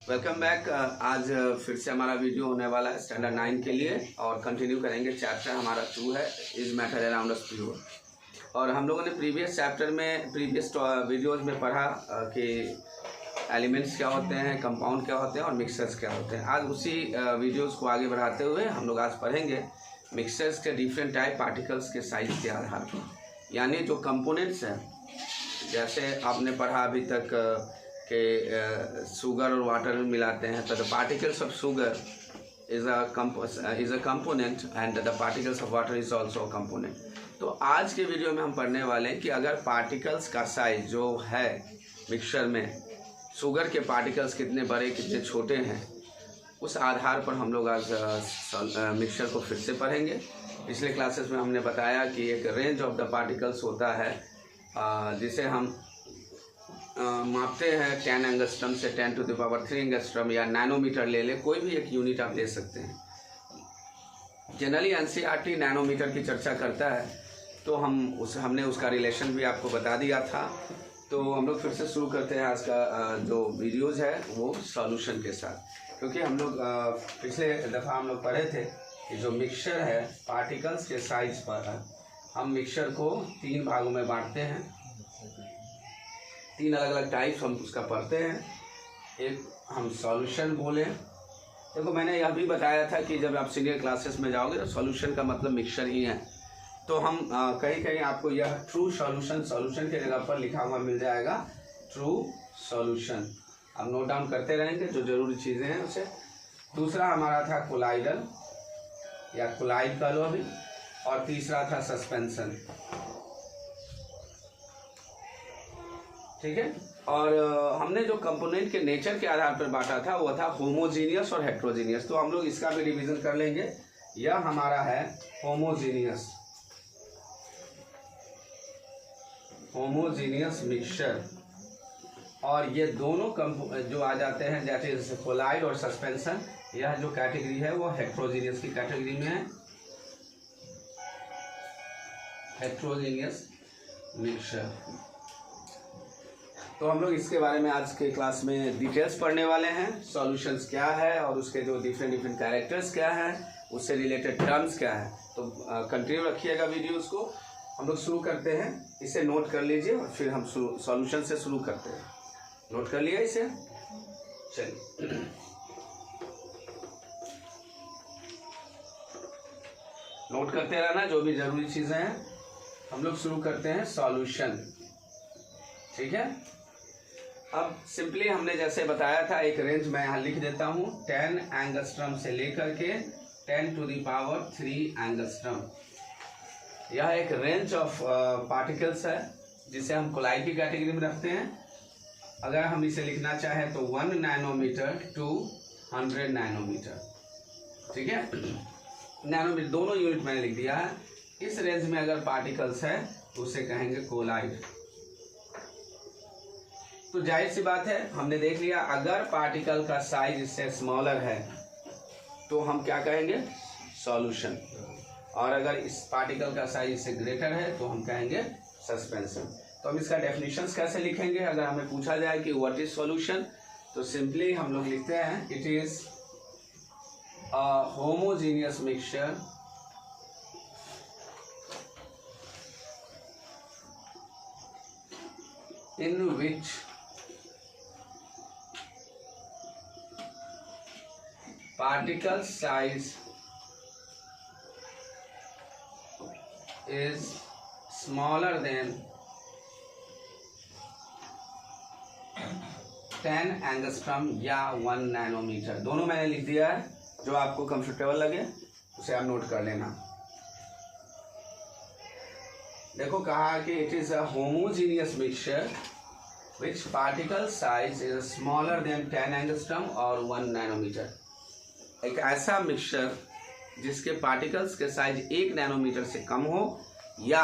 Welcome back. आज फिर से हमारा वीडियो होने वाला है स्टैंडर्ड 9 के लिए और कंटिन्यू करेंगे। चैप्टर हमारा 2 है is matter around us pure. और हम लोगों ने प्रीवियस चैप्टर में प्रीवियस वीडियोज़ में पढ़ा कि एलिमेंट्स क्या होते हैं, कंपाउंड क्या होते हैं और मिक्सचर्स क्या होते हैं। आज उसी वीडियोज़ को आगे बढ़ाते हुए हम लोग आज पढ़ेंगे मिक्सचर्स के डिफरेंट टाइप पार्टिकल्स के साइज के आधार पर, यानी जो कंपोनेंट्स हैं। जैसे आपने पढ़ा अभी तक कि शुगर और वाटर में मिलाते हैं, तो the particles of sugar is a component and the particles of water is also a component. तो आज के वीडियो में हम पढ़ने वाले हैं कि अगर पार्टिकल्स का साइज जो है मिक्सचर में, शुगर के पार्टिकल्स कितने बड़े कितने छोटे हैं, उस आधार पर हम लोग आज मिक्सचर को फिर से पढ़ेंगे। पिछले क्लासेस में हमने बताया कि एक रेंज ऑफ द पार्टिकल्स होता है जिसे हम मापते हैं 10 एंगस्ट्रम से 10 टू द पावर 3 एंगस्ट्रम या नैनोमीटर ले ले, कोई भी एक यूनिट आप ले सकते हैं। जनरली एनसीईआरटी नैनोमीटर की चर्चा करता है, तो हमने उसका रिलेशन भी आपको बता दिया था। तो हम लोग फिर से शुरू करते हैं आज का जो वीडियोज़ है वो सॉल्यूशन के साथ, क्योंकि हम लोग पिछले दफ़ा हम लोग पढ़े थे कि जो मिक्सचर है पार्टिकल्स के साइज पर हम मिक्सचर को 3 भागों में बांटते हैं। 3 अलग अलग टाइप्स हम उसका पढ़ते हैं। एक हम सॉल्यूशन बोले। देखो मैंने यह भी बताया था कि जब आप सीनियर क्लासेस में जाओगे तो सॉल्यूशन का मतलब मिक्सचर ही है। तो हम कहीं कहीं आपको यह ट्रू सॉल्यूशन के जगह पर लिखा हुआ मिल जाएगा, ट्रू सॉल्यूशन। आप नोट डाउन करते रहेंगे जो जरूरी चीज़ें हैं उसे। दूसरा हमारा था कोलाइडल या कोलाइड का लो अभी, और तीसरा था सस्पेंशन। ठीक है। और हमने जो कंपोनेंट के नेचर के आधार पर बांटा था वो था होमोजीनियस और हेट्रोजीनियस। तो हम लोग इसका भी डिवीजन कर लेंगे। यह हमारा है होमोजीनियस मिक्सचर, और ये दोनों जो आ जाते हैं जैसे कोलाइड और सस्पेंशन, यह जो कैटेगरी है वो हेट्रोजीनियस की कैटेगरी में है, हेट्रोजीनियस मिक्सचर। तो हम लोग इसके बारे में आज के क्लास में डिटेल्स पढ़ने वाले हैं। सॉल्यूशंस क्या है और उसके जो डिफरेंट कैरेक्टर्स क्या है, उससे रिलेटेड टर्म्स क्या है। तो कंटिन्यू रखिएगा वीडियोस को। हम लोग शुरू करते हैं। इसे नोट कर लीजिए और फिर हम सॉल्यूशन से शुरू करते हैं। नोट कर लिया इसे? चलिए नोट करते रहना जो भी जरूरी चीज़ें हैं। हम लोग शुरू करते हैं सॉल्यूशन। ठीक है। अब सिंपली हमने जैसे बताया था, एक रेंज मैं यहाँ लिख देता हूँ, 10 एंगस्ट्रम से लेकर के 10 टू द पावर 3 एंगस्ट्रम। यह एक रेंज ऑफ पार्टिकल्स है जिसे हम कोलाइड की कैटेगरी में रखते हैं। अगर हम इसे लिखना चाहें तो 1 नैनोमीटर टू 100 नैनोमीटर। ठीक है। नैनोमीटर दोनों यूनिट मैंने लिख दिया है। इस रेंज में अगर पार्टिकल्स है तो उसे कहेंगे कोलाइड। तो जाहिर सी बात है, हमने देख लिया अगर पार्टिकल का साइज इससे स्मॉलर है तो हम क्या कहेंगे, सॉल्यूशन। और अगर इस पार्टिकल का साइज इससे ग्रेटर है तो हम कहेंगे सस्पेंशन। तो हम इसका डेफिनेशंस कैसे लिखेंगे अगर हमें पूछा जाए कि व्हाट इज सॉल्यूशन, तो सिंपली हम लोग लिखते हैं it is a homogeneous mixture in which particle size is smaller than 10 angstrom या 1 नैनोमीटर। दोनों मैंने लिख दिया है, जो आपको कंफर्टेबल लगे उसे आप नोट कर लेना। देखो कहा कि it is a homogeneous mixture which particle size is smaller than 10 angstrom और 1 नैनोमीटर। एक ऐसा मिक्सचर जिसके पार्टिकल्स के साइज 1 नैनोमीटर से कम हो या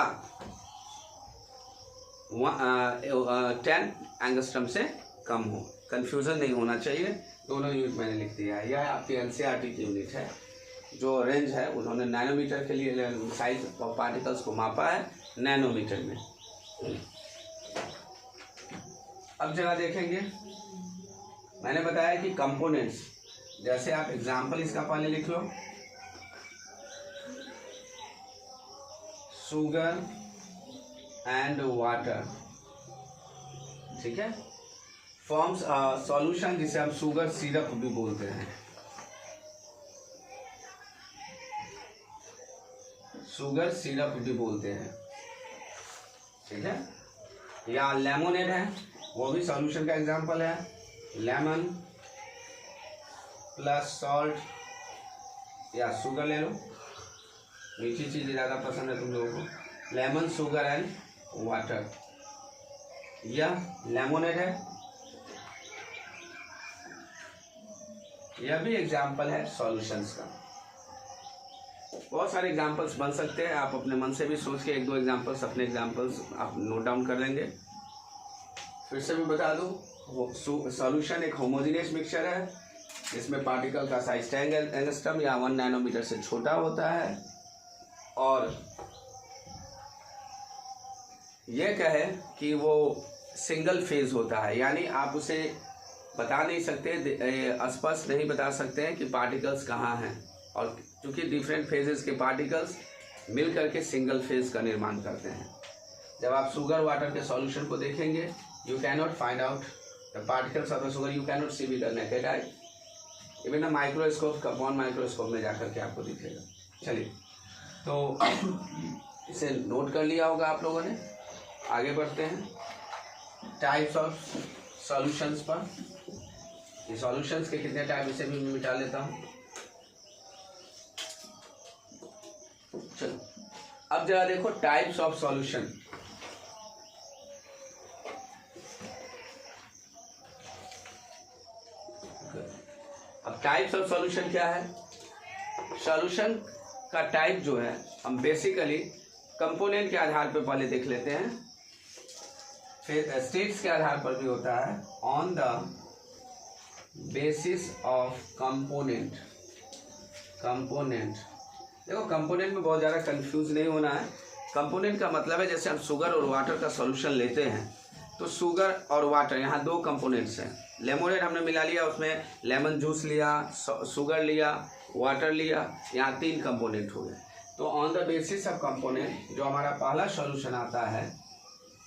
10 एंगस्ट्रम से कम हो। कंफ्यूजन नहीं होना चाहिए, दोनों यूनिट मैंने लिख दिया है। यह आपकी एनसीईआरटी की यूनिट है। जो रेंज है उन्होंने नैनोमीटर के लिए साइज ऑफ पार्टिकल्स को मापा है नैनोमीटर में। अब जरा देखेंगे मैंने बताया कि कंपोनेंट्स, जैसे आप एग्जाम्पल इसका पहले लिख लो, शुगर एंड वाटर, ठीक है, फॉर्म्स सॉल्यूशन जिसे हम शुगर सिरप भी बोलते हैं, शुगर सिरप भी बोलते हैं, ठीक है। या लेमोनेड है, वो भी सॉल्यूशन का एग्जांपल है, लेमन प्लस सॉल्ट या शुगर ले लो, मीठी चीज़ ज़्यादा पसंद है तुम लोगों को, लेमन शुगर एंड वाटर, यह लेमोनेड है, यह भी एग्जाम्पल है सॉल्यूशंस का। बहुत सारे एग्जाम्पल्स बन सकते हैं, आप अपने मन से भी सोच के एक दो एग्जाम्पल्स, अपने एग्जाम्पल्स आप नोट डाउन कर लेंगे। फिर से भी बता दूं, सॉल्यूशन एक होमोजेनियस मिक्सचर है, इसमें पार्टिकल का साइज 10 एंगस्ट्रम या 1 नैनोमीटर से छोटा होता है, और यह कहे कि वो सिंगल फेज होता है, यानी आप उसे बता नहीं सकते, स्पष्ट नहीं बता सकते हैं कि पार्टिकल्स कहाँ हैं, और क्योंकि डिफरेंट फेजेस के पार्टिकल्स मिल करके सिंगल फेज का निर्माण करते हैं। जब आप शुगर वाटर के सॉल्यूशन को देखेंगे, you can not find out the particles of the sugar, you can not see with the naked eye, even microscope, compound microscope में जाकर के आपको दिखेगा। चलिए, तो इसे नोट कर लिया होगा आप लोगों ने। आगे बढ़ते हैं टाइप्स ऑफ सॉल्यूशंस पर। ये सॉल्यूशंस के कितने टाइप, इसे भी मिटा लेता हूँ। चलो, अब जरा देखो टाइप्स ऑफ सॉल्यूशन। अब टाइप्स ऑफ सॉल्यूशन क्या है? सॉल्यूशन का टाइप जो है, हम बेसिकली कंपोनेंट के आधार पर पहले देख लेते हैं, फिर स्टेट्स के आधार पर भी होता है, on the basis of component. Component देखो, कंपोनेंट में बहुत ज़्यादा कंफ्यूज नहीं होना है। कंपोनेंट का मतलब है, जैसे हम शुगर और वाटर का सॉल्यूशन लेते हैं, तो शुगर और वाटर, यहाँ दो कंपोनेंट्स हैं। लेमोनेड हमने मिला लिया, उसमें लेमन जूस लिया, शुगर लिया, वाटर लिया, यहाँ 3 कंपोनेंट हो गए। तो on the basis of component जो हमारा पहला सॉल्यूशन आता है,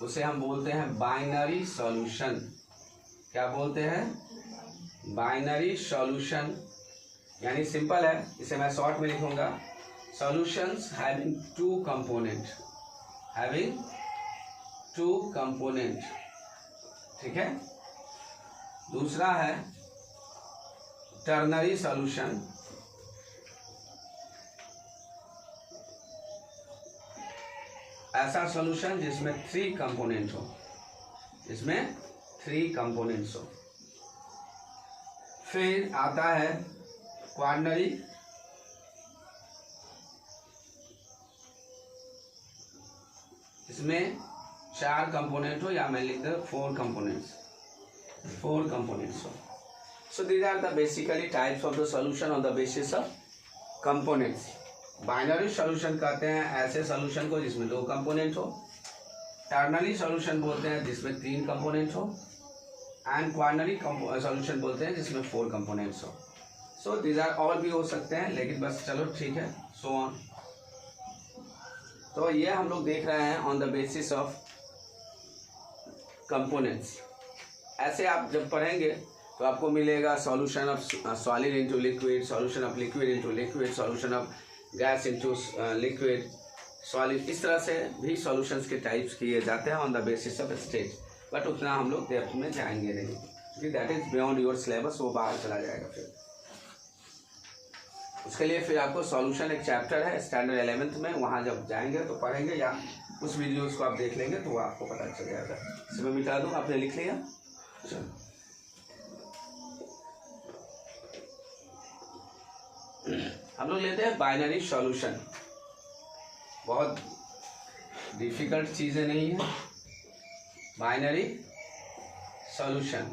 उसे हम बोलते हैं बाइनरी सॉल्यूशन। क्या बोलते हैं? Binary solution. यानी सिंपल है, इसे मैं शॉर्ट में लिखूंगा, solutions having 2 component, having 2 component, ठीक है। दूसरा है टर्नरी सॉल्यूशन। ऐसा सॉल्यूशन जिसमें 3 कंपोनेंट हो, जिसमें 3 कंपोनेंट्स हो। फिर आता है क्वार्नरी, इसमें 4 कंपोनेंट हो, या मैं लिख दूं 4 कंपोनेंट्स, 4 कंपोनेंट्स हो। So these are the basically types of the solution on the basis of components. Binary solution कहते हैं ऐसे सॉल्यूशन को जिसमें 2 कंपोनेंट हो, टर्नरी सॉल्यूशन बोलते हैं जिसमें 3 कंपोनेंट हो, एंड क्वार्नरी सॉल्यूशन बोलते हैं जिसमें 4 कंपोनेंट्स हो। सो दीज आर और भी हो सकते हैं, लेकिन बस चलो ठीक है, सो ऑन। तो ये हम लोग देख रहे हैं on the basis of components. ऐसे आप जब पढ़ेंगे तो आपको मिलेगा solution of solid into liquid, solution of liquid into liquid, solution of gas into liquid, solid. इस तरह से भी सॉल्यूशंस के टाइप्स किए जाते हैं on the basis of stage, but उतना हम लोग डेप्थ में जाएंगे नहीं, क्योंकि that is beyond your syllabus, वो बाहर चला जाएगा। फिर उसके लिए फिर आपको सॉल्यूशन एक चैप्टर है स्टैंडर्ड 11th में, वहाँ जब जाएंगे तो पढ़ेंगे, या उस वीडियोस को आप देख लेंगे तो वो आपको पता चल जाएगा। इसे मैं मिटा दूँ, आपने लिख लिया। चलो, हम लोग लेते हैं बाइनरी सॉल्यूशन। बहुत डिफिकल्ट चीज़ें नहीं है। बाइनरी सॉल्यूशन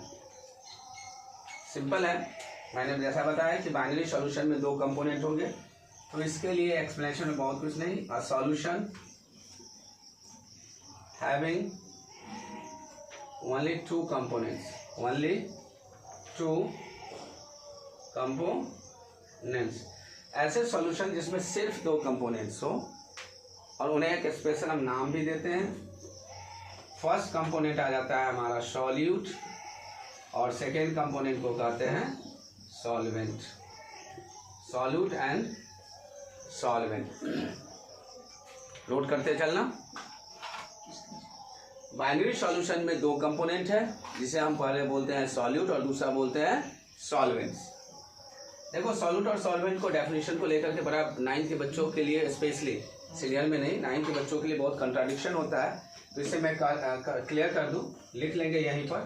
सिंपल है। मैंने जैसा बताया कि बाइनरी सॉल्यूशन में 2 कंपोनेंट होंगे, तो इसके लिए एक्सप्लेनेशन में बहुत कुछ नहीं। A solution having only 2 components, only 2 components, ऐसे सॉल्यूशन जिसमें सिर्फ 2 कंपोनेंट्स हो और उन्हें एक स्पेशल हम नाम भी देते हैं। फर्स्ट कंपोनेंट आ जाता है हमारा सॉल्यूट और सेकेंड कंपोनेंट को कहते हैं solvent, solute and solvent. Note करते चलना। बाइनरी सॉल्यूशन में 2 कंपोनेंट है जिसे हम पहले बोलते हैं सॉल्यूट और दूसरा बोलते हैं सॉल्वेंट्स। देखो सॉल्यूट और सॉल्वेंट को डेफिनेशन को लेकर के बड़ा 9th के बच्चों के लिए, स्पेशली सीनियर में नहीं 9th के बच्चों के लिए बहुत कंट्राडिक्शन होता है, तो इसे मैं क्लियर कर दूं। लिख लेंगे यहीं पर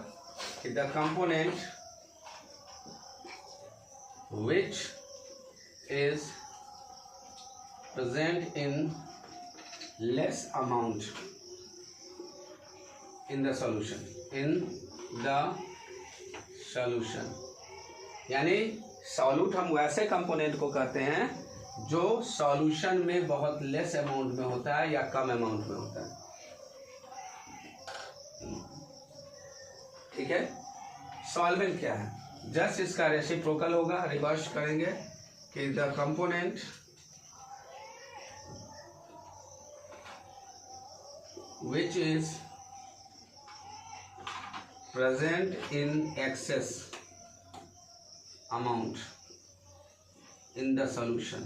कि the component which is present in less amount in the solution, यानी सॉल्यूट हम वैसे कंपोनेंट को कहते हैं जो सॉल्यूशन में बहुत लेस अमाउंट में होता है या कम अमाउंट में होता है। ठीक है। सॉल्वेंट क्या है? जस्ट इसका रेसिप्रोकल होगा, रिवर्स करेंगे कि the component which is present in excess amount in the solution।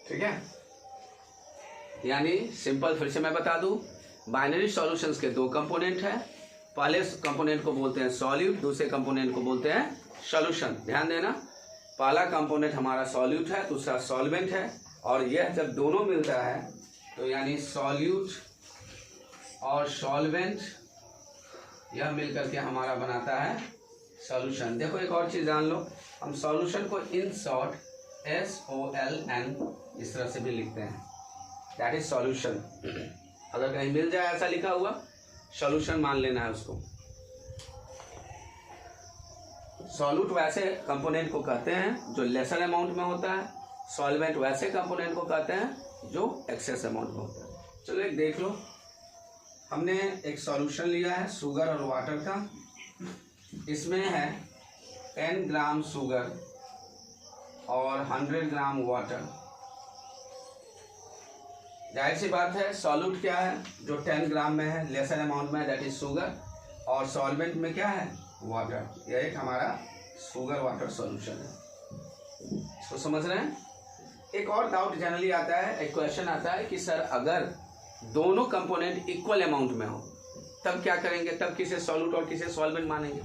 ठीक है। यानी सिंपल फिर से मैं बता दूं, बाइनरी सॉल्यूशंस के 2 कंपोनेंट है। पहले कंपोनेंट को बोलते हैं सॉल्यूट, दूसरे कंपोनेंट को बोलते हैं सॉल्यूशन। ध्यान देना, पहला कंपोनेंट हमारा सॉल्यूट है, दूसरा सॉल्वेंट है, और यह जब दोनों मिलता है तो यानी सॉल्यूट और सॉल्वेंट, यह मिलकर के हमारा बनाता है सॉल्यूशन। देखो एक और चीज़ जान लो, हम सॉल्यूशन को इन शॉर्ट SOLN इस तरह से भी लिखते हैं, दैट इज सॉल्यूशन। अगर कहीं मिल जाए ऐसा लिखा हुआ, सॉल्यूशन मान लेना है उसको। सॉल्यूट वैसे कंपोनेंट को कहते हैं जो लेसर अमाउंट में होता है, सॉल्वेंट वैसे कंपोनेंट को कहते हैं जो एक्सेस अमाउंट में होता है। चलो एक देख लो, हमने एक सॉल्यूशन लिया है शुगर और वाटर का। इसमें है 10 ग्राम शुगर और 100 ग्राम वाटर। जाहिर सी बात है सॉल्यूट क्या है जो 10 ग्राम में है, लेसर अमाउंट में है, दैट इज शुगर, और सॉल्वेंट में क्या है, वाटर। यह एक हमारा शुगर वाटर सॉल्यूशन है। इसको समझ रहे हैं। एक और डाउट जनरली आता है, एक क्वेश्चन आता है कि सर अगर दोनों कंपोनेंट इक्वल अमाउंट में हो तब क्या करेंगे, तब किसे सॉल्यूट और किसे सॉल्वेंट मानेंगे।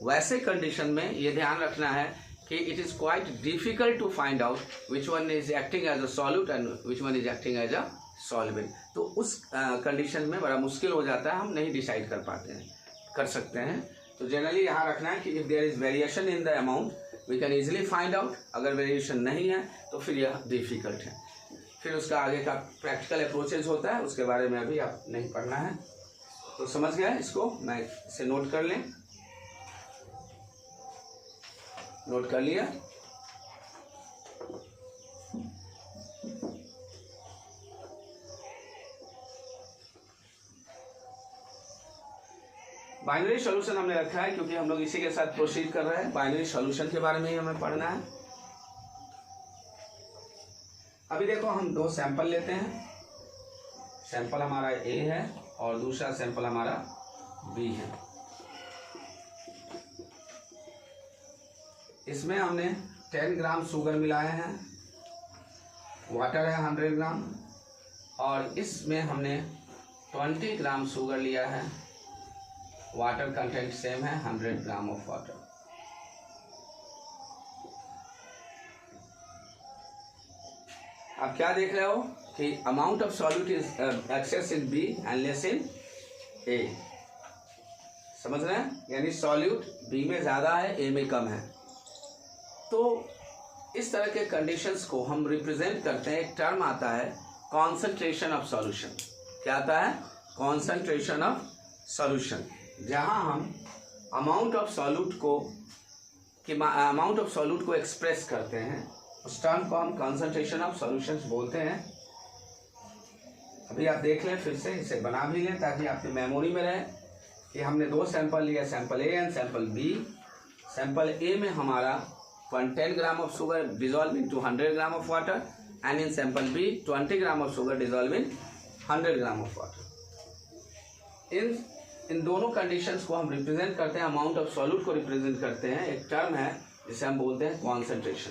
वैसे कंडीशन में ये ध्यान रखना है कि it is quite difficult to find out which one is acting as a solute and which one is acting as a solvent. तो उस कंडीशन में बड़ा मुश्किल हो जाता है, हम नहीं डिसाइड कर पाते हैं, कर सकते हैं। तो जनरली यहाँ रखना है कि if there is variation in the amount we can easily find out. अगर वेरिएशन नहीं है तो फिर यह डिफिकल्ट है। फिर उसका आगे का प्रैक्टिकल अप्रोचेज होता है, उसके बारे में अभी आप नहीं पढ़ना है। तो समझ गया, इसको मैं इसे नोट कर लें। नोट कर लिया। बाइनरी सॉल्यूशन हमने रखा है क्योंकि हम लोग इसी के साथ प्रोसीड कर रहे हैं। बाइनरी सॉल्यूशन के बारे में ही हमें पढ़ना है। अभी देखो हम 2 सैंपल लेते हैं। सैंपल हमारा A है और दूसरा सैंपल हमारा B है। इसमें हमने 10 ग्राम शुगर मिलाए हैं, वाटर है 100 ग्राम, और इसमें हमने 20 ग्राम शुगर लिया है, वाटर कंटेंट सेम है 100 ग्राम ऑफ वाटर। आप क्या देख रहे हो कि amount of solute is excess in B and less in A। समझ रहे हैं, यानी सॉल्यूट B में ज़्यादा है, A में कम है। तो इस तरह के कंडीशंस को हम रिप्रेजेंट करते हैं, एक टर्म आता है कॉन्सेंट्रेशन ऑफ सॉल्यूशन। क्या आता है, कॉन्सेंट्रेशन ऑफ सॉल्यूशन, जहां हम अमाउंट ऑफ सॉल्यूट को एक्सप्रेस करते हैं। उस टर्म को हम कॉन्सेंट्रेशन ऑफ सॉल्यूशंस बोलते हैं। अभी आप देख लें, फिर से इसे बना भी लें ताकि आपकी मेमोरी में रहे। कि हमने 2 सैंपल लिया, sample A and sample B. Sample A में हमारा 10 gram of sugar dissolve in 200 gram of water and in sample B 20 gram of sugar dissolve in 100 gram of water. इन दोनों कंडीशंस को हम रिप्रेजेंट करते हैं, अमाउंट ऑफ सॉल्यूट को represent करते हैं। एक टर्म है जिसे हम बोलते हैं कॉन्सेंट्रेशन।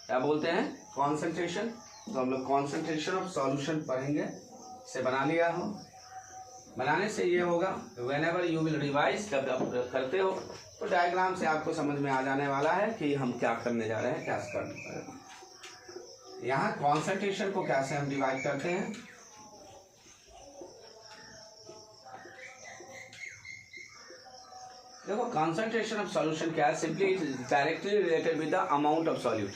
क्या बोलते हैं? कॉन्सेंट्रेशन। तो हम लोग कॉन्सेंट्रेशन ऑफ सॉल्यूशन पढ़ेंगे। से बना लिया हो, बनाने से ये होगा when ever you will revise, जब आप करते हो तो डायग्राम से आपको समझ में आ जाने वाला है कि हम क्या करने जा रहे हैं, क्या करने। यहाँ कॉन्सेंट्रेशन को कैसे हम डिवाइड करते हैं, देखो कॉन्सेंट्रेशन ऑफ सॉल्यूशन क्या है, simply it is directly related with the amount of solute.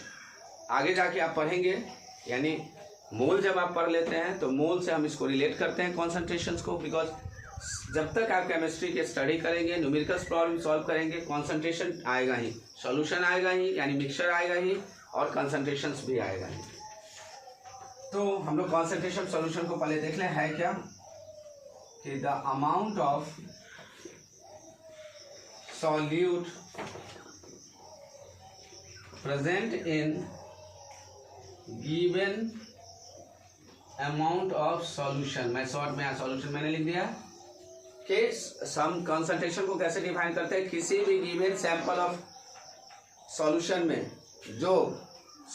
आगे जाके आप पढ़ेंगे, यानी मोल जब आप पढ़ लेते हैं तो मोल से हम इसको रिलेट करते हैं कॉन्सेंट्रेशंस को, बिकॉज जब तक आप केमिस्ट्री के स्टडी करेंगे, न्यूमेरिकल्स प्रॉब्लम सॉल्व करेंगे, कॉन्सेंट्रेशन आएगा ही, सॉल्यूशन आएगा ही, यानी मिक्सचर आएगा ही और कॉन्सेंट्रेशंस भी आएगा ही। तो हम लोग कॉन्सेंट्रेशन सॉल्यूशन को पहले देख लें है क्या, कि the amount of solute present in given amount of solution. मैं शॉर्ट में सॉल्यूशन मैंने लिख दिया कि सम कॉन्सेंट्रेशन को कैसे डिफाइन करते हैं, किसी भी गिवन सैंपल ऑफ सॉल्यूशन में जो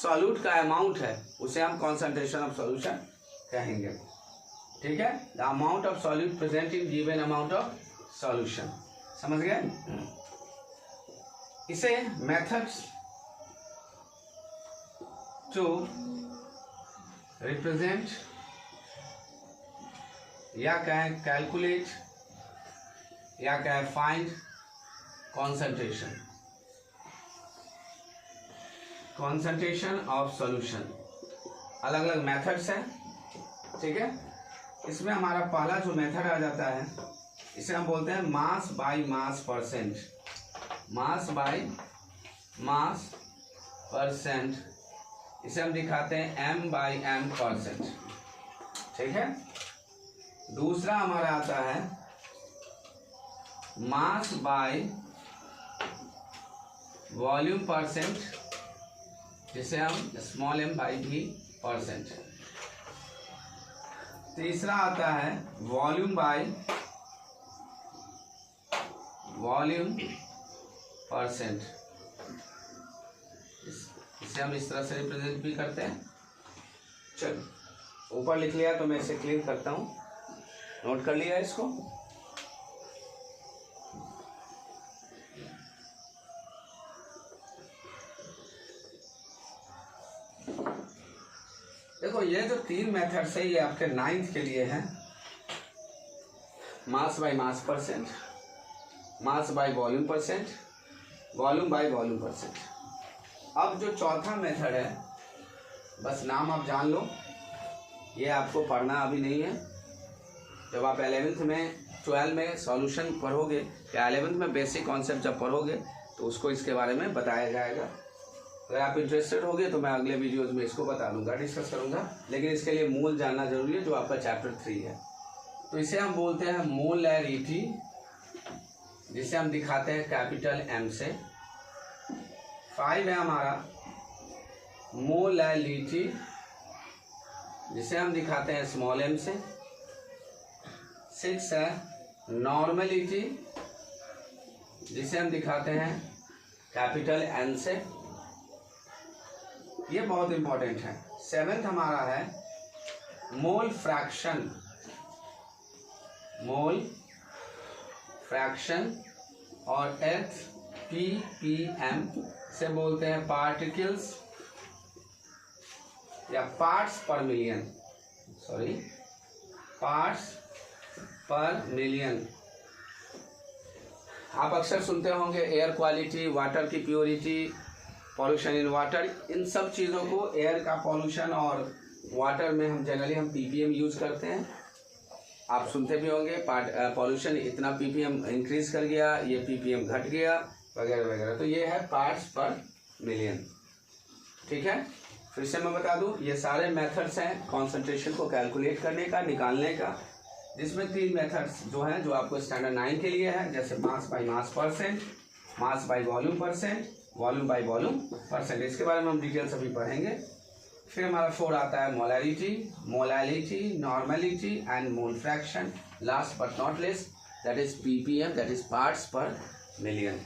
सॉल्यूट का अमाउंट है उसे हम कॉन्सेंट्रेशन ऑफ सॉल्यूशन कहेंगे। ठीक है, the amount of solute present in given amount of solution. समझ गए? इसे मेथड्स टू रिप्रेजेंट या कहें कैलकुलेट या कहें find concentration, concentration of solution, अलग अलग मेथड्स हैं। ठीक है, इसमें हमारा पहला जो मेथड आ जाता है इसे हम बोलते हैं mass by mass percent. Mass by mass percent, इसे हम दिखाते हैं m/m%। ठीक है, दूसरा हमारा आता है मास बाय वॉल्यूम परसेंट, जिसे हम m/v%। तीसरा आता है वॉल्यूम बाय वॉल्यूम परसेंट, इसे हम इस तरह से रिप्रेजेंट भी करते हैं। चलो ऊपर लिख लिया तो मैं इसे क्लियर करता हूँ, नोट कर लिया इसको। देखो ये जो 3 मेथड्स है ये आपके 9th के लिए हैं, mass by mass percent, mass by volume percent, volume by volume percent. अब जो चौथा मेथड है, बस नाम आप जान लो, ये आपको पढ़ना अभी नहीं है। जब आप 11th में 12 में सॉल्यूशन पढ़ोगे या 11th में बेसिक कॉन्सेप्ट जब पढ़ोगे तो उसको इसके बारे में बताया जाएगा। अगर आप इंटरेस्टेड होगे तो मैं अगले वीडियोज़ में इसको बता दूंगा, डिस्कस करूंगा, लेकिन इसके लिए मूल जानना जरूरी है जो आपका चैप्टर 3 है। तो इसे हम बोलते हैं मोलैरिटी, जिसे हम दिखाते हैं कैपिटल M से। 5 है हमारा मोलैलिटी, जिसे हम दिखाते हैं स्मॉल m से। 6 है नॉर्मलिटी, जिसे हम दिखाते हैं कैपिटल N से। ये बहुत इंपॉर्टेंट है। 7th हमारा है मोल फ्रैक्शन, मोल फ्रैक्शन, और 8th ppm से बोलते हैं पार्टिकल्स या parts per million, sorry parts per million. आप अक्सर सुनते होंगे एयर क्वालिटी, वाटर की प्योरिटी, पॉल्यूशन इन वाटर, इन सब चीज़ों को एयर का पॉल्यूशन और वाटर में हम जनरली हम ppm यूज़ करते हैं। आप सुनते भी होंगे पॉल्यूशन इतना ppm इंक्रीज कर गया, ये ppm घट गया, वगैरह वगैरह। तो ये है पार्ट्स पर मिलियन। ठीक है, फिर से मैं बता दूं, ये सारे मेथड्स हैं कॉन्सेंट्रेशन को कैलकुलेट करने का, निकालने का। जिसमें 3 मेथड्स जो हैं जो आपको स्टैंडर्ड 9 के लिए है, जैसे mass by mass percent, mass by volume percent, volume by volume percent. इसके बारे में हम डिटेल सभी पढ़ेंगे। फिर हमारा 4 आता है molarity, molality, normality and mole fraction. Last but not least that is ppm, that is parts per million.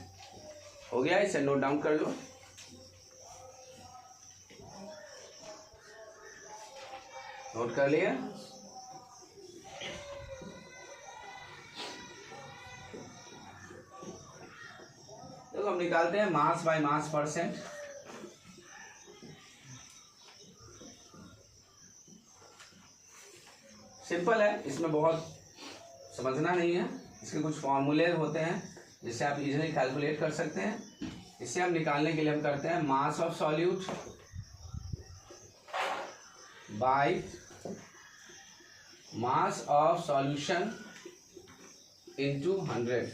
हो गया, इसे नोट डाउन कर लो। नोट कर लिया। देखो हम निकालते हैं mass by mass percent. Simple है, इसमें बहुत समझना नहीं है। इसके कुछ फॉर्मूले होते हैं जिससे आप इजीली कैलकुलेट कर सकते हैं। इसे हम निकालने के लिए हम करते हैं mass of solute by mass of solution into 100।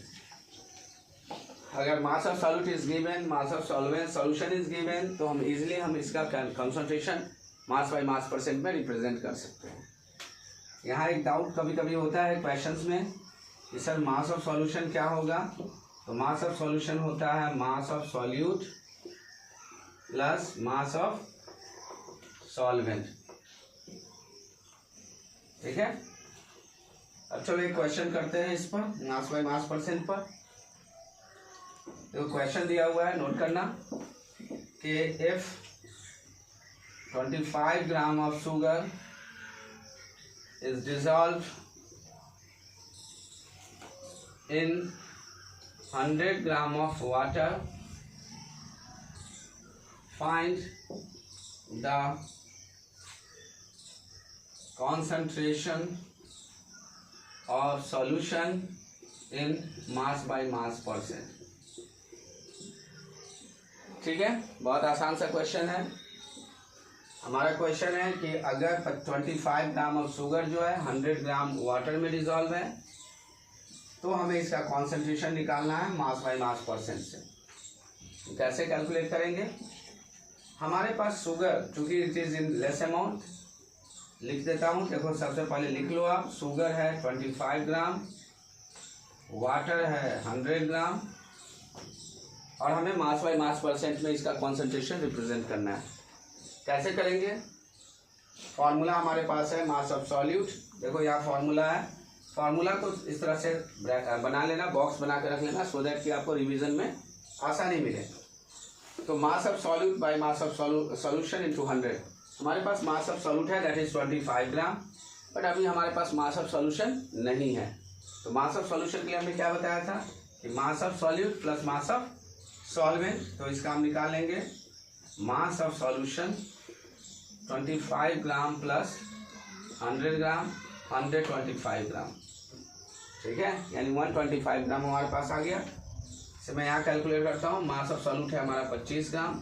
अगर mass of solute is given, mass of solvent solution is given, तो हम इजीली हम इसका concentration mass by mass percent में रिप्रेजेंट कर सकते हैं। यहाँ एक डाउट कभी कभी होता है क्वेश्चंस में कि सर मास ऑफ सॉल्यूशन क्या होगा। तो मास ऑफ सॉल्यूशन होता है mass of solute plus mass of solvent. ठीक है, अब चलो एक क्वेश्चन करते हैं इस पर, मास बाय मास परसेंट पर। तो क्वेश्चन दिया हुआ है, नोट करना कि if 25 gram of sugar is dissolved in 100 gram of water, find the concentration of solution in mass by mass percent। ठीक है, बहुत आसान सा क्वेश्चन है। हमारा क्वेश्चन है कि अगर 25 ग्राम ऑफ शुगर जो है 100 ग्राम वाटर में डिजॉल्व है, तो हमें इसका कॉन्सेंट्रेशन निकालना है मास बाय मास परसेंट से। कैसे कैलकुलेट करेंगे? हमारे पास शुगर, चूंकि it is in less amount, लिख देता हूँ। देखो सबसे पहले लिख लो आप, शुगर है 25 ग्राम, वाटर है 100 ग्राम, और हमें मास बाय मास परसेंट में इसका कॉन्सेंट्रेशन रिप्रेजेंट करना है। कैसे करेंगे? फॉर्मूला हमारे पास है मास ऑफ सॉल्यूट। देखो यहाँ फॉर्मूला है, फॉर्मूला को इस तरह से बना लेना, बॉक्स बना के रख लेना, सो दैट कि आपको रिवीजन में आसानी मिले। तो mass of solute by mass of solution into 100। हमारे पास मास ऑफ सॉल्यूट है दैट इज 25 ग्राम, बट अभी हमारे पास मास ऑफ सॉल्यूशन नहीं है। तो मास ऑफ सॉल्यूशन के लिए हमने क्या बताया था कि mass of solute plus mass of solvent. तो इसका हम निकाल लेंगे mass of solution 25 gram plus 100 ग्राम, 125 ग्राम। ठीक है, यानी 125 ग्राम हमारे पास आ गया। इसे मैं यहाँ कैलकुलेट करता हूँ। मास ऑफ सॉल्यूट है हमारा 25 gram,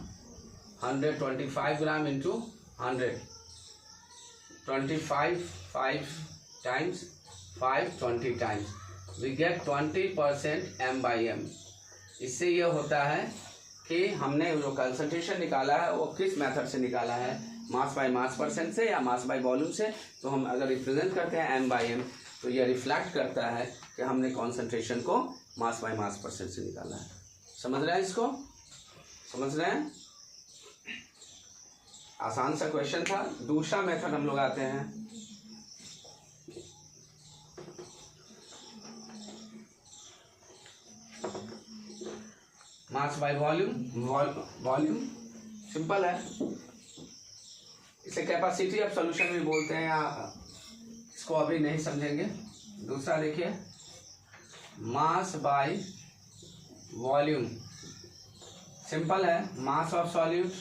125 gram into 100, 25 times 5 20 times, we get 20% m/m। इससे ये होता है कि हमने जो कंसंट्रेशन निकाला है वो किस मेथड से निकाला है, मास बाय मास परसेंट से या मास बाय वॉल्यूम से। तो हम अगर रिप्रेजेंट करते हैं m/m, तो ये रिफ्लेक्ट करता है कि हमने कॉन्सेंट्रेशन को मास बाय मास परसेंट से निकाला है। समझ रहे हैं इसको? समझ रहे हैं? आसान सा क्वेश्चन था। दूसरा मेथड हम लोग आते हैं, mass by volume. Volume simple है, इसे कैपेसिटी ऑफ सॉल्यूशन भी बोलते हैं, या इसको अभी नहीं समझेंगे। दूसरा देखिए, मास बाय वॉल्यूम सिंपल है, mass of solute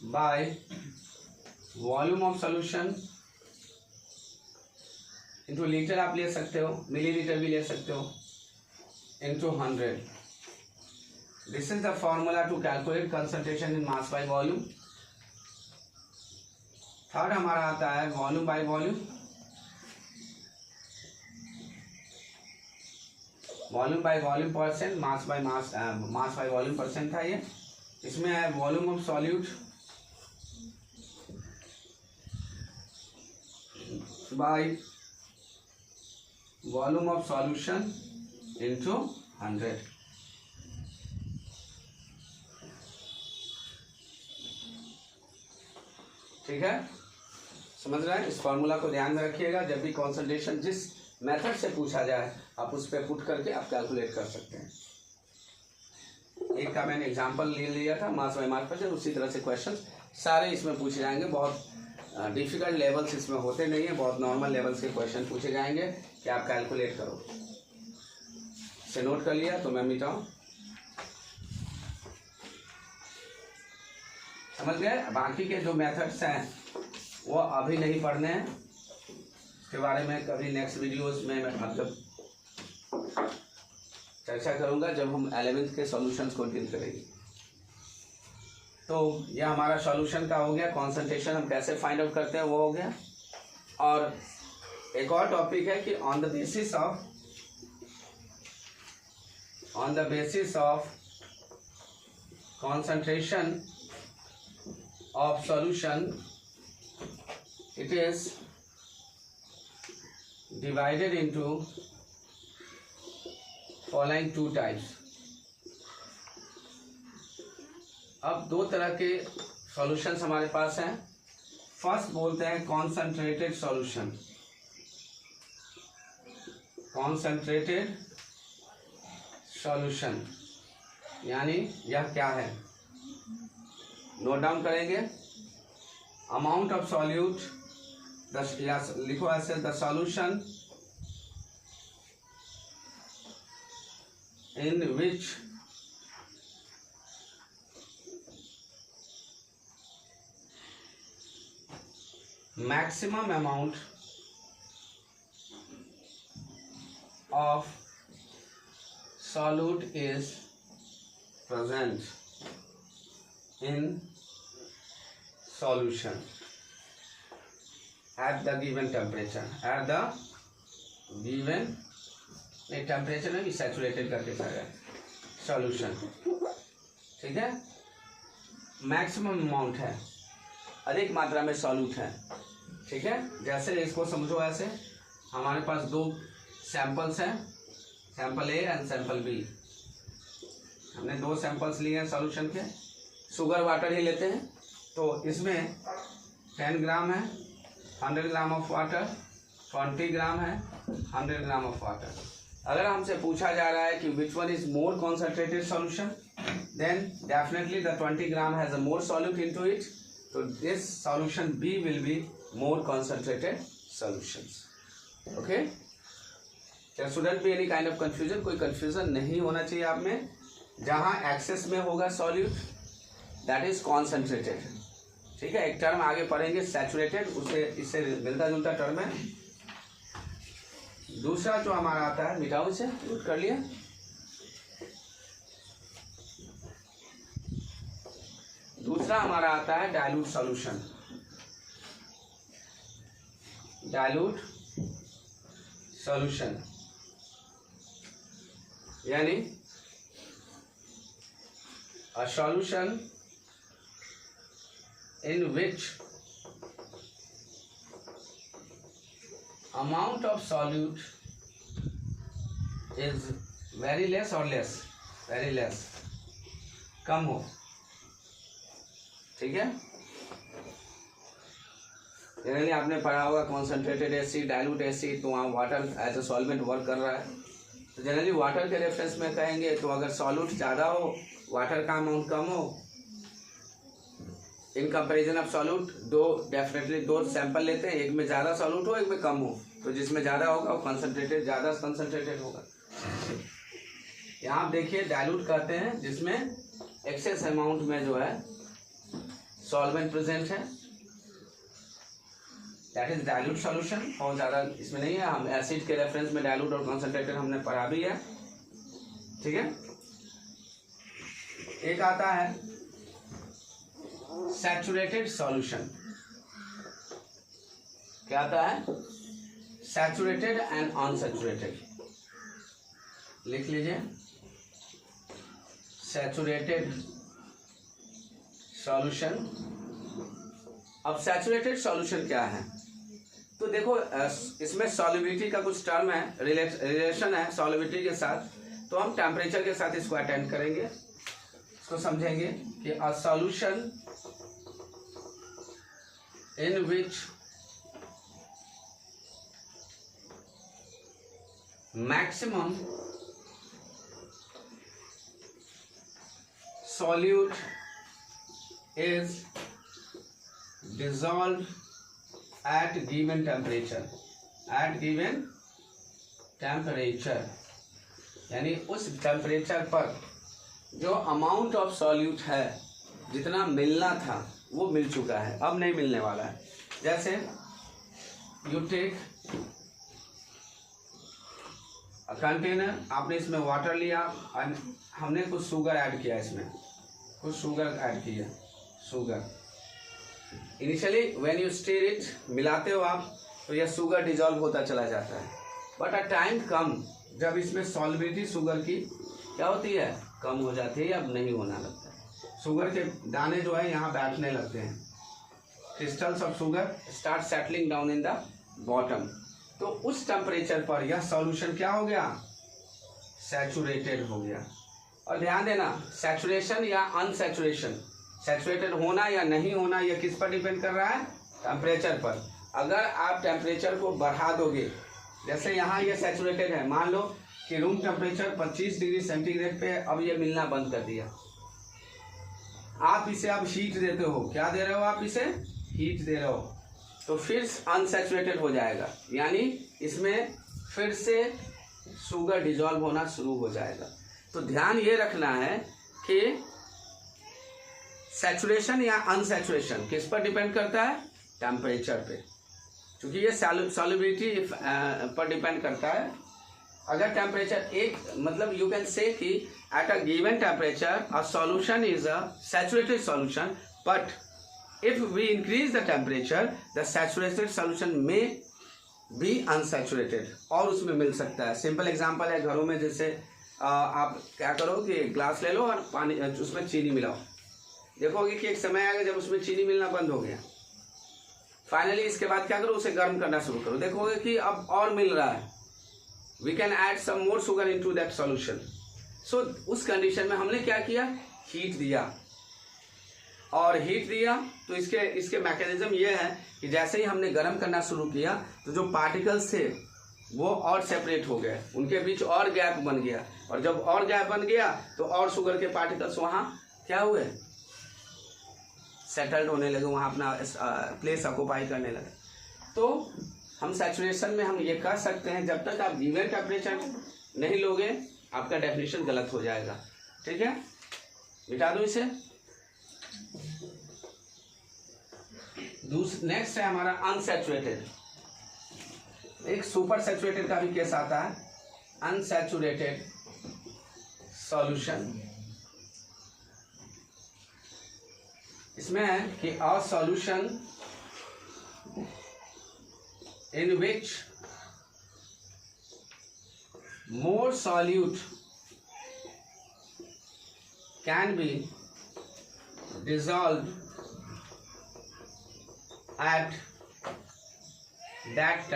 by volume of solution into litre आप ले सकते हो, मिलीलीटर भी ले सकते हो, into 100. This is the formula to calculate concentration in mass by volume. Third हमारा आता है volume by volume. Volume by volume percent, mass by mass, mass by volume percent था ये। इसमें है volume of solute by volume of solution into 100। ठीक है, समझ रहे हैं? इस फॉर्मूला को ध्यान में रखिएगा। जब भी कॉन्सेंट्रेशन जिस मेथड से पूछा जाए आप उस पर पुट करके आप कैलकुलेट कर सकते हैं। एक का मैंने एग्जांपल ले लिया था मास बाय मास पर, उसी तरह से क्वेश्चन सारे इसमें पूछे जाएंगे। बहुत डिफिकल्ट लेवल्स इसमें होते नहीं है, बहुत नॉर्मल लेवल्स के क्वेश्चन पूछे जाएंगे कि आप कैलकुलेट करो। इसे नोट कर लिया तो मैं मिटाऊँ, समझ गए? बाकी के जो मेथड्स हैं वो अभी नहीं पढ़ने हैं, इसके बारे में कभी नेक्स्ट वीडियोस में मैं मतलब चर्चा करूंगा जब हम 11th के सॉल्यूशंस को डील करेंगे। तो यह हमारा सॉल्यूशन का हो गया। कॉन्सेंट्रेशन हम कैसे फाइंड आउट करते हैं वो हो गया। और एक और टॉपिक है कि on the basis of concentration of solution it is divided into following two types। अब दो तरह के सॉल्यूशंस हमारे पास हैं। फर्स्ट बोलते हैं कॉन्सेंट्रेटेड सॉल्यूशन। कॉन्सेंट्रेटेड सॉल्यूशन यानी यह क्या है, नोट डाउन करेंगे। अमाउंट ऑफ सॉल्यूट, लिखो ऐसे, the solution in which maximum amount of solute is present in solution at the given temperature, at the given temperature में भी सैचुरेटेड करके करेगा सॉल्यूशन। ठीक है, मैक्सिमम अमाउंट है, अधिक मात्रा में सॉल्यूट है। ठीक है, जैसे इसको समझो ऐसे, हमारे पास दो सैंपल्स हैं, sample A and sample B. हमने दो सैंपल्स लिए हैं सॉल्यूशन के, शुगर वाटर ही लेते हैं। तो इसमें 10 ग्राम है 100 ग्राम ऑफ वाटर, 20 ग्राम है 100 ग्राम ऑफ वाटर। अगर हमसे पूछा जा रहा है कि which one is more concentrated solution, then definitely the 20 gram has a more solute into it, so this solution B will be more concentrated solutions. Okay, there shouldn't be any kind of confusion, कोई confusion नहीं होना चाहिए आप में। जहाँ access में होगा solute that is concentrated। ठीक है, एक टर्म आगे पढ़ेंगे सैचुरेटेड, उससे इससे मिलता जुलता टर्म है। दूसरा जो हमारा आता है, मिटाओ इसे, नोट कर लिया। दूसरा हमारा आता है डाइल्यूट सॉल्यूशन। डाइल्यूट सॉल्यूशन यानी a solution in which amount of solute is very less और लेस, वेरी लेस, कम हो। ठीक है, जनरली आपने पढ़ा होगा कॉन्सेंट्रेटेड एसिड, डाइल्यूट एसिड, तो वहाँ water as a solvent work कर रहा है। तो जनरली वाटर के रेफरेंस में कहेंगे तो अगर सॉल्यूट ज़्यादा हो, वाटर का अमाउंट कम हो, in comparison of solute, definitely दो सैंपल लेते हैं, एक में ज़्यादा सॉल्यूट हो, एक में कम हो, तो जिसमें ज़्यादा होगा वो कंसनट्रेटेड, ज़्यादा कंसनट्रेटेड होगा। यहाँ आप देखिए डाइल्यूट कहते हैं जिसमें एक्सेस अमाउंट में जो है सॉल्वेंट प्रेजेंट है, दैट इज डाइल्यूट सॉल्यूशन। और ज़्यादा इसमें नहीं है, हम एसिड के रेफरेंस में डाइल्यूट और कंसंट्रेटेड हमने पढ़ा भी है। ठीक है, एक आता है सैचुरेटेड सॉल्यूशन। क्या आता है? Saturated and unsaturated. लिख लीजिए, सैचुरेटेड सॉल्यूशन। अब सैचुरेटेड सॉल्यूशन क्या है? तो देखो इसमें सॉल्युबिलिटी का कुछ टर्म है, रिलेशन है सॉल्युबिलिटी के साथ, तो हम टेम्परेचर के साथ इसको अटेंड करेंगे, इसको समझेंगे कि a solution in which maximum solute is dissolved at given temperature, यानी उस टेम्परेचर पर जो अमाउंट ऑफ सॉल्यूट है, जितना मिलना था वो मिल चुका है, अब नहीं मिलने वाला है। जैसे यू टेक कंटेनर, आपने इसमें वाटर लिया और हमने कुछ शुगर ऐड किया, इसमें कुछ शुगर ऐड किया, sugar initially when you stir it, मिलाते हो आप तो यह शुगर डिजॉल्व होता चला जाता है, बट अ टाइम कम जब इसमें सॉल्युबिलिटी शुगर की क्या होती है, कम हो जाती है, अब नहीं होना लगता है, शुगर के दाने जो है यहाँ बैठने लगते हैं, crystals of sugar start settling down in the bottom. तो उस टेम्परेचर पर यह सॉल्यूशन क्या हो गया, सैचुरेटेड हो गया। और ध्यान देना, सैचुरेशन या अनसैचुरेशन, सैचुरेटेड होना या नहीं होना यह किस पर डिपेंड कर रहा है, टेम्परेचर पर। अगर आप टेम्परेचर को बढ़ा दोगे, जैसे यहाँ ये सैचुरेटेड है, मान लो कि रूम टेम्परेचर 25 डिग्री सेंटीग्रेड पे अब ये मिलना बंद कर दिया, आप इसे अब हीट देते हो, क्या दे रहे हो आप इसे, हीट दे रहे हो, तो फिर अनसैचुरेटेड हो जाएगा, यानी इसमें फिर से शुगर डिजॉल्व होना शुरू हो जाएगा। तो ध्यान ये रखना है कि सैचुरेशन या अनसैचुरेशन किस पर डिपेंड करता है, टेम्परेचर पे, क्योंकि ये सॉल्युबिलिटी पर डिपेंड करता है। अगर टेम्परेचर एक, मतलब यू कैन से कि at a given temperature a solution is a saturated solution, but if we increase the temperature the saturated solution may be unsaturated, और उसमें मिल सकता है। सिंपल एग्जांपल है, घरों में जैसे आप क्या करो कि ग्लास ले लो और पानी उसमें चीनी मिलाओ, देखोगे कि एक समय आएगा जब उसमें चीनी मिलना बंद हो गया, फाइनली इसके बाद क्या करो, उसे गर्म करना शुरू करो, देखोगे कि अब और मिल रहा है, we can add some more sugar into that solution. So उस कंडीशन में हमने क्या किया, हीट दिया, और हीट दिया तो इसके मैकेनिज्म ये है कि जैसे ही हमने गर्म करना शुरू किया तो जो पार्टिकल्स थे वो और सेपरेट हो गए, उनके बीच और गैप बन गया, और जब और गैप बन गया तो और शुगर के पार्टिकल्स वहाँ क्या हुए, सेटल्ड होने लगे, वहाँ अपना प्लेस ऑक्युपाई करने लगे। तो हम सैचुरेशन में हम ये कह सकते हैं, जब तक आप गिवन टेम्परेचर नहीं लोगे आपका डेफिनेशन गलत हो जाएगा, ठीक है, मिटा दो इसे। नेक्स्ट है हमारा अनसैचुरेटेड, एक सुपर सैचुरेटेड का भी केस आता है, अनसैचुरेटेड सॉल्यूशन। इसमें है कि a solution in which more solute can be dissolved at that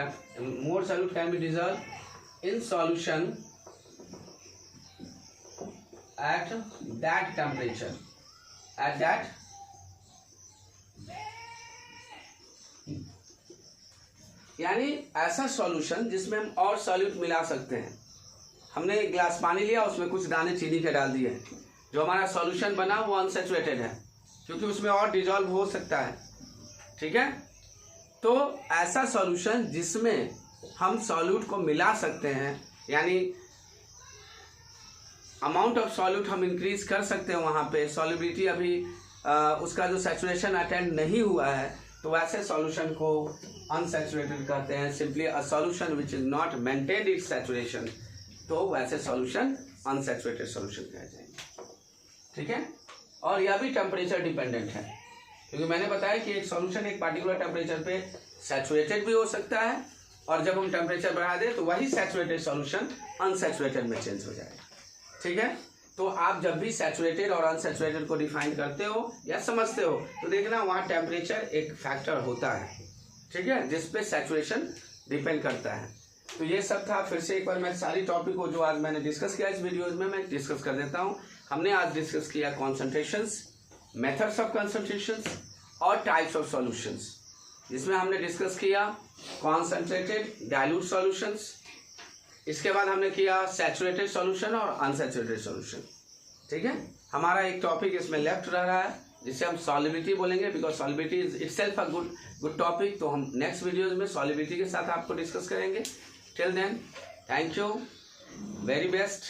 more solute can be dissolved in solution at that temperature, at that यानी ऐसा सॉल्यूशन जिसमें हम और सॉल्यूट मिला सकते हैं। हमने एक गिलास पानी लिया, उसमें कुछ दाने चीनी के डाल दिए, जो हमारा सॉल्यूशन बना वो अनसैचुरेटेड है क्योंकि उसमें और डिजॉल्व हो सकता है, ठीक है। तो ऐसा सॉल्यूशन जिसमें हम सॉल्यूट को मिला सकते हैं, यानी अमाउंट ऑफ सॉल्यूट हम इंक्रीज कर सकते हैं, वहाँ पे सॉल्युबिलिटी अभी उसका जो सैचुरेशन अटेंड नहीं हुआ है, तो वैसे सॉल्यूशन को अनसैचुरेटेड कहते हैं। Simply a solution which is not maintained it's saturation, तो वैसे सॉल्यूशन अनसैचुरेटेड सॉल्यूशन कहे जाएंगे, ठीक है। और यह भी टेम्परेचर डिपेंडेंट है, क्योंकि मैंने बताया कि एक सॉल्यूशन एक पार्टिकुलर टेम्परेचर पे सैचुरेटेड भी हो सकता है, और जब हम टेम्परेचर बढ़ा दें तो वही सैचुरेटेड सॉल्यूशन अनसैचुरेटेड में चेंज हो जाएगा, ठीक है। तो आप जब भी सैचुरेटेड और अनसैचुरेटेड को डिफाइन करते हो या समझते हो तो देखना वहाँ टेम्परेचर एक फैक्टर होता है, ठीक है, जिस पे सैचुरेशन डिपेंड करता है। तो ये सब था। फिर से एक बार मैं सारी टॉपिक को जो आज मैंने डिस्कस किया इस वीडियोज में मैं डिस्कस कर देता हूँ। हमने आज डिस्कस किया कॉन्सेंट्रेशंस, मेथड्स ऑफ कॉन्सेंट्रेशंस और टाइप्स ऑफ सॉल्यूशंस, जिसमें हमने डिस्कस किया कॉन्सेंट्रेटेड डाइल्यूट सॉल्यूशंस, इसके बाद हमने किया सैचुरेटेड सॉल्यूशन और अनसैचुरेटेड सॉल्यूशन। ठीक है, हमारा एक टॉपिक इसमें लेफ्ट रह रहा है जिसे हम सॉल्युबिलिटी बोलेंगे, because solubility is itself a good topic. तो हम नेक्स्ट वीडियोज में सॉल्युबिलिटी के साथ आपको डिस्कस करेंगे। Till then, thank you, very best.